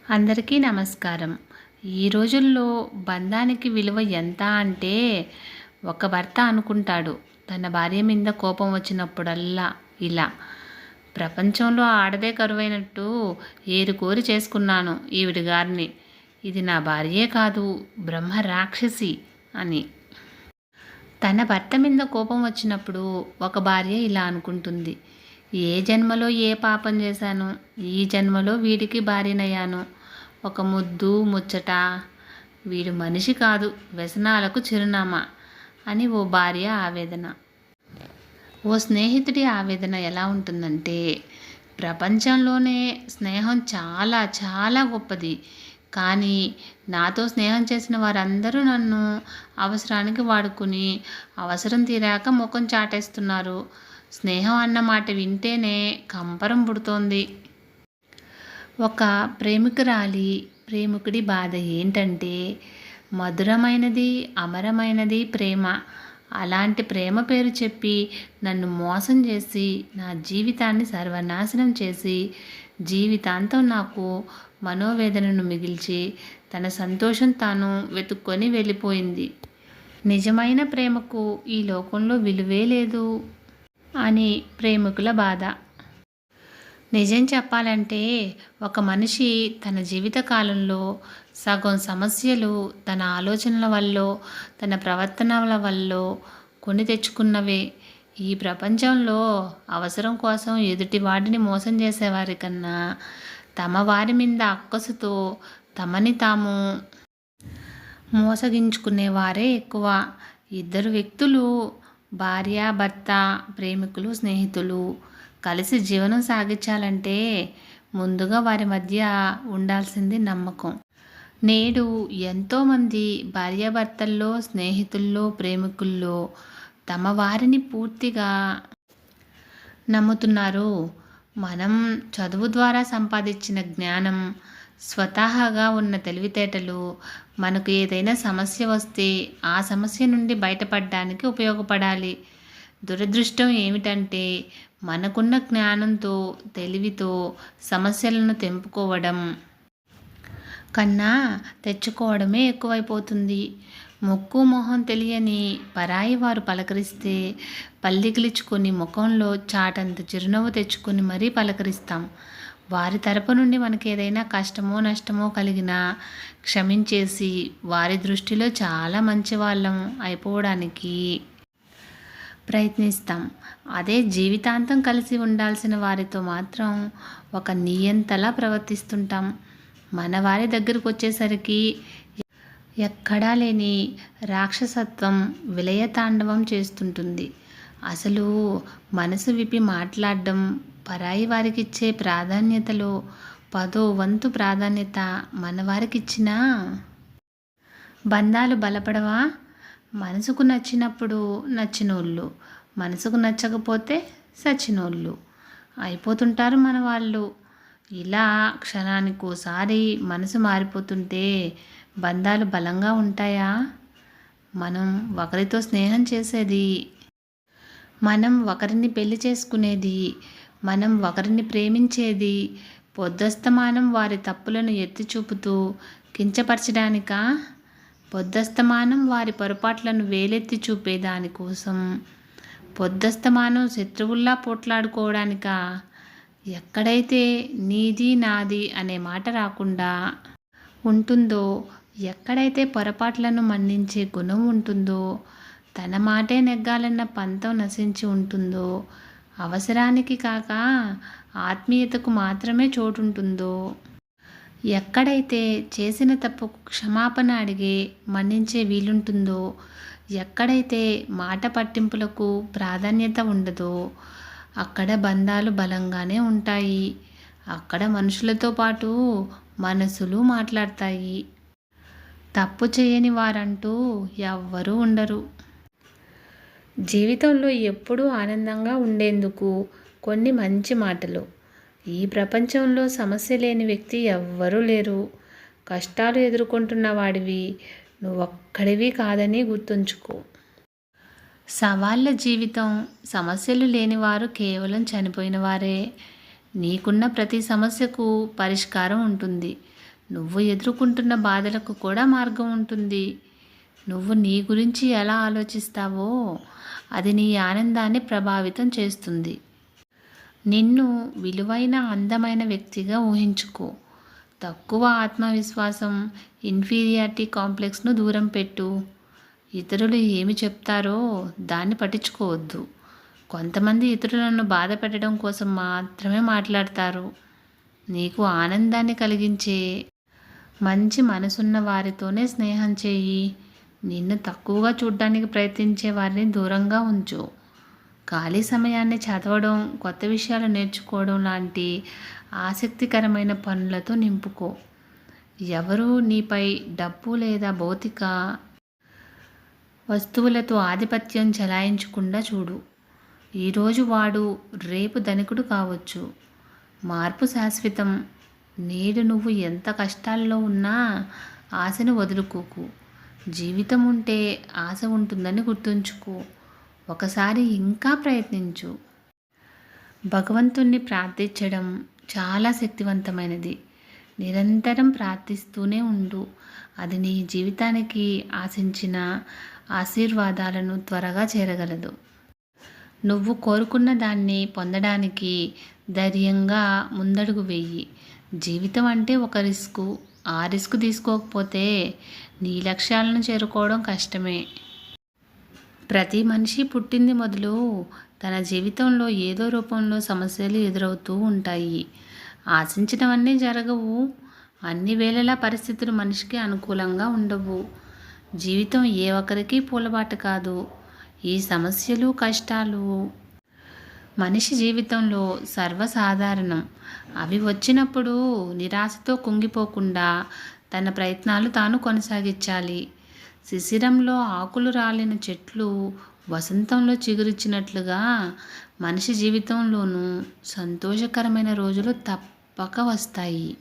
అందరికీ నమస్కారం. ఈ రోజుల్లో బంధానికి విలువ ఎంత అంటే, ఒక భర్త అనుకుంటాడు తన భార్య మీద కోపం వచ్చినప్పుడల్లా ఇలా, ప్రపంచంలో ఆడదే కరువైనట్టు ఏరుకోరి చేసుకున్నాను ఈవిడ గారిని. ఇది నా భార్యే కాదు, బ్రహ్మ రాక్షసి అని. తన భర్త మీద కోపం వచ్చినప్పుడు ఒక భార్య ఇలా అనుకుంటుంది, ఏ జన్మలో ఏ పాపం చేశాను, ఈ జన్మలో వీడికి భార్యనయ్యాను. ఒక ముద్దు ముచ్చట, వీడు మనిషి కాదు, వ్యసనాలకు చిరునామా అని ఓ భార్య ఆవేదన. ఓ స్నేహితుడి ఆవేదన ఎలా ఉంటుందంటే, ప్రపంచంలోనే స్నేహం చాలా చాలా గొప్పది, కానీ నాతో స్నేహం చేసిన వారందరూ నన్ను అవసరానికి వాడుకుని అవసరం తీరాక ముఖం చాటేస్తున్నారు. స్నేహం అన్న మాట వింటేనే కంపరం పుడుతోంది. ఒక ప్రేమికురాలి ప్రేమికుడి బాధ ఏంటంటే, మధురమైనది అమరమైనది ప్రేమ. అలాంటి ప్రేమ పేరు చెప్పి నన్ను మోసం చేసి నా జీవితాన్ని సర్వనాశనం చేసి జీవితాంతం నాకు మనోవేదనను మిగిల్చి తన సంతోషం తాను వెతుక్కొని వెళ్ళిపోయింది. నిజమైన ప్రేమకు ఈ లోకంలో విలువే లేదు అని ప్రేమికుల బాధ. నిజం చెప్పాలంటే, ఒక మనిషి తన జీవితకాలంలో సగం సమస్యలు తన ఆలోచనల వల్లో తన ప్రవర్తనల వల్లో కొని తెచ్చుకున్నవే. ఈ ప్రపంచంలో అవసరం కోసం ఎదుటివాడిని మోసం చేసేవారి కన్నా తమ వారి మీద అక్కసుతో తమని తాము మోసగించుకునేవారే ఎక్కువ. ఇద్దరు వ్యక్తులు, భార్య భర్త, ప్రేమికులు స్నేహితులు కలిసి జీవనం సాగించాలంటే ముందుగా వారి మధ్య ఉండాల్సింది నమ్మకం. నేడు ఎంతోమంది భార్యాభర్తల్లో, స్నేహితుల్లో, ప్రేమికుల్లో తమ వారిని పూర్తిగా నమ్ముతున్నారు. మనం చదువు ద్వారా సంపాదించిన జ్ఞానం, స్వతహాగా ఉన్న తెలివితేటలు మనకు ఏదైనా సమస్య వస్తే ఆ సమస్య నుండి బయటపడడానికి ఉపయోగపడాలి. దురదృష్టం ఏమిటంటే, మనకున్న జ్ఞానంతో తెలివితో సమస్యలను తెంపుకోవడం కన్నా తెచ్చుకోవడమే ఎక్కువైపోతుంది. ముక్కు మొహం తెలియని పరాయి వారు పలకరిస్తే పల్లికిలిచుకొని ముఖంలో చాటంత చిరునవ్వు తెచ్చుకొని మరీ పలకరిస్తాం. వారి తరపు నుండి మనకి ఏదైనా కష్టమో నష్టమో కలిగినా క్షమించేసి వారి దృష్టిలో చాలా మంచివాళ్ళం అయిపోవడానికి ప్రయత్నిస్తాం. అదే జీవితాంతం కలిసి ఉండాల్సిన వారితో మాత్రం ఒక నియంతలా ప్రవర్తిస్తుంటాం. మన వారి దగ్గరకు వచ్చేసరికి ఎక్కడా లేని రాక్షసత్వం విలయతాండవం చేస్తుంటుంది. అసలు మనసు విప్పి మాట్లాడడం, పరాయి వారికిచ్చే ప్రాధాన్యతలో 10వ వంతు ప్రాధాన్యత మన వారికిచ్చినా బంధాలు బలపడవా? మనసుకు నచ్చినప్పుడు నచ్చినోళ్ళు, మనసుకు నచ్చకపోతే సచ్చినోళ్ళు అయిపోతుంటారు మన వాళ్ళు. ఇలా క్షణానికోసారి మనసు మారిపోతుంటే బంధాలు బలంగా ఉంటాయా? మనం ఒకరితో స్నేహం చేసేది, మనం ఒకరిని పెళ్లి చేసుకునేది, మనం ఒకరిని ప్రేమించేది పొద్దస్తమానం వారి తప్పులను ఎత్తి చూపుతూ కించపరచడానికా? పొద్దస్తమానం వారి పొరపాట్లను వేలెత్తి చూపేదానికోసం? పొద్దస్తమానం శత్రువుల్లా పోట్లాడుకోవడానికా? ఎక్కడైతే నీది నాది అనే మాట రాకుండా ఉంటుందో, ఎక్కడైతే పొరపాట్లను మన్నించే గుణం ఉంటుందో, తన మాటే నెగ్గాలన్న పంతం నశించి ఉంటుందో, అవసరానికి కాక ఆత్మీయతకు మాత్రమే చోటుంటుందో, ఎక్కడైతే చేసిన తప్పుకు క్షమాపణ అడిగే మన్నించే వీలుంటుందో, ఎక్కడైతే మాట పట్టింపులకు ప్రాధాన్యత ఉండదో అక్కడ బంధాలు బలంగానే ఉంటాయి. అక్కడ మనుషులతో పాటు మనసులు మాట్లాడతాయి. తప్పు చేయని వారంటూ ఎవ్వరూ ఉండరు. జీవితంలో ఎప్పుడూ ఆనందంగా ఉండేందుకు కొన్ని మంచి మాటలు. ఈ ప్రపంచంలో సమస్య లేని వ్యక్తి ఎవ్వరూ లేరు. కష్టాలు ఎదుర్కొంటున్న వాడివి నువ్వొక్కడివి కాదని గుర్తుంచుకో. సవాళ్ళ జీవితం, సమస్యలు లేనివారు కేవలం చనిపోయిన వారే. నీకున్న ప్రతి సమస్యకు పరిష్కారం ఉంటుంది. నువ్వు ఎదుర్కొంటున్న బాధలకు కూడా మార్గం ఉంటుంది. నువ్వు నీ గురించి ఎలా ఆలోచిస్తావో అది నీ ఆనందాన్ని ప్రభావితం చేస్తుంది. నిన్ను విలువైన అందమైన వ్యక్తిగా ఊహించుకో. తక్కువ ఆత్మవిశ్వాసం, ఇన్ఫీరియారిటీ కాంప్లెక్స్ను దూరం పెట్టు. ఇతరులు ఏమి చెప్తారో దాన్ని పట్టించుకోవద్దు. కొంతమంది ఇతరులను బాధ పెట్టడం కోసం మాత్రమే మాట్లాడతారు. నీకు ఆనందాన్ని కలిగించే మంచి మనసున్న వారితోనే స్నేహం చేయి. నిన్ను తక్కువగా చూడడానికి ప్రయత్నించే వారిని దూరంగా ఉంచు. ఖాళీ సమయాన్ని చదవడం, కొత్త విషయాలు నేర్చుకోవడం లాంటి ఆసక్తికరమైన పనులతో నింపుకో. ఎవరు నీపై డబ్బు లేదా భౌతిక వస్తువులతో ఆధిపత్యం చెలాయించకుండా చూడు. ఈరోజు వాడు రేపు ధనికుడు కావచ్చు. మార్పు శాశ్వతం. నేడు నువ్వు ఎంత కష్టాల్లో ఉన్నా ఆశను వదులుకోకు. జీవితం ఉంటే ఆశ ఉంటుందని గుర్తుంచుకో. ఒకసారి ఇంకా ప్రయత్నించు. భగవంతుణ్ణి ప్రార్థించడం చాలా శక్తివంతమైనది. నిరంతరం ప్రార్థిస్తూనే ఉండు. అది నీ జీవితానికి ఆశించిన ఆశీర్వాదాలను త్వరగా చేరగలదు. నువ్వు కోరుకున్న దాన్ని పొందడానికి ధైర్యంగా ముందడుగు వెయ్యి. జీవితం అంటే ఒక రిస్కు. ఆ రిస్క్ తీసుకోకపోతే నీ లక్ష్యాలను చేరుకోవడం కష్టమే. ప్రతి మనిషి పుట్టింది మొదలు తన జీవితంలో ఏదో రూపంలో సమస్యలు ఎదురవుతూ ఉంటాయి. ఆశించినవన్నీ జరగవు. అన్ని వేళలా పరిస్థితులు మనిషికి అనుకూలంగా ఉండవు. జీవితం ఏ ఒక్కరికి పూలబాట కాదు. ఈ సమస్యలు, కష్టాలు మనిషి జీవితంలో సర్వసాధారణం. అవి వచ్చినప్పుడు నిరాశతో కుంగిపోకుండా తన ప్రయత్నాలు తాను కొనసాగించాలి. శిశిరంలో ఆకులు రాలిన చెట్లు వసంతంలో చిగురిచ్చినట్లుగా మనిషి జీవితంలోనూ సంతోషకరమైన రోజులు తప్పక వస్తాయి.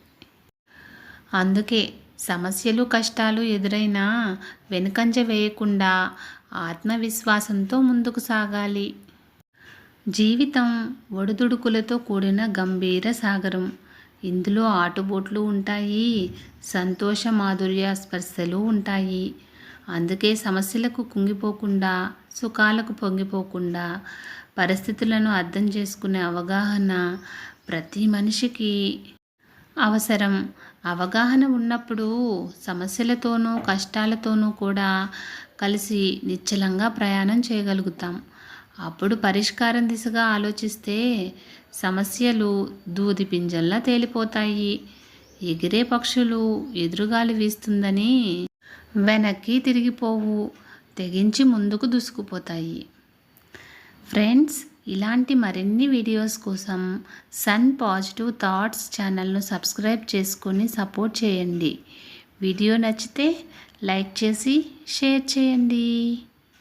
అందుకే సమస్యలు, కష్టాలు ఎదురైనా వెనుకంజ వేయకుండా ఆత్మవిశ్వాసంతో ముందుకు సాగాలి. జీవితం ఒడిదుడుకులతో కూడిన గంభీర సాగరం. ఇందులో ఆటుపోట్లు ఉంటాయి, సంతోష మాధుర్య స్పర్శలు ఉంటాయి. అందుకే సమస్యలకు కుంగిపోకుండా, సుఖాలకు పొంగిపోకుండా పరిస్థితులను అర్థం చేసుకునే అవగాహన ప్రతి మనిషికి అవసరం. అవగాహన ఉన్నప్పుడు సమస్యలతోనూ, కష్టాలతోనూ కూడా కలిసి నిశ్చలంగా ప్రయాణం చేయగలుగుతాం. అప్పుడు పరిష్కారం దిశగా ఆలోచిస్తే సమస్యలు దూది పింజల్లా తేలిపోతాయి. ఎగిరే పక్షులు ఎదురుగాలి వీస్తుందని వెనక్కి తిరిగిపోవు, తెగించి ముందుకు దూసుకుపోతాయి. ఫ్రెండ్స్, ఇలాంటి మరిన్ని వీడియోస్ కోసం సన్ పాజిటివ్ థాట్స్ ఛానల్ను సబ్స్క్రైబ్ చేసుకొని సపోర్ట్ చేయండి. వీడియో నచ్చితే లైక్ చేసి షేర్ చేయండి.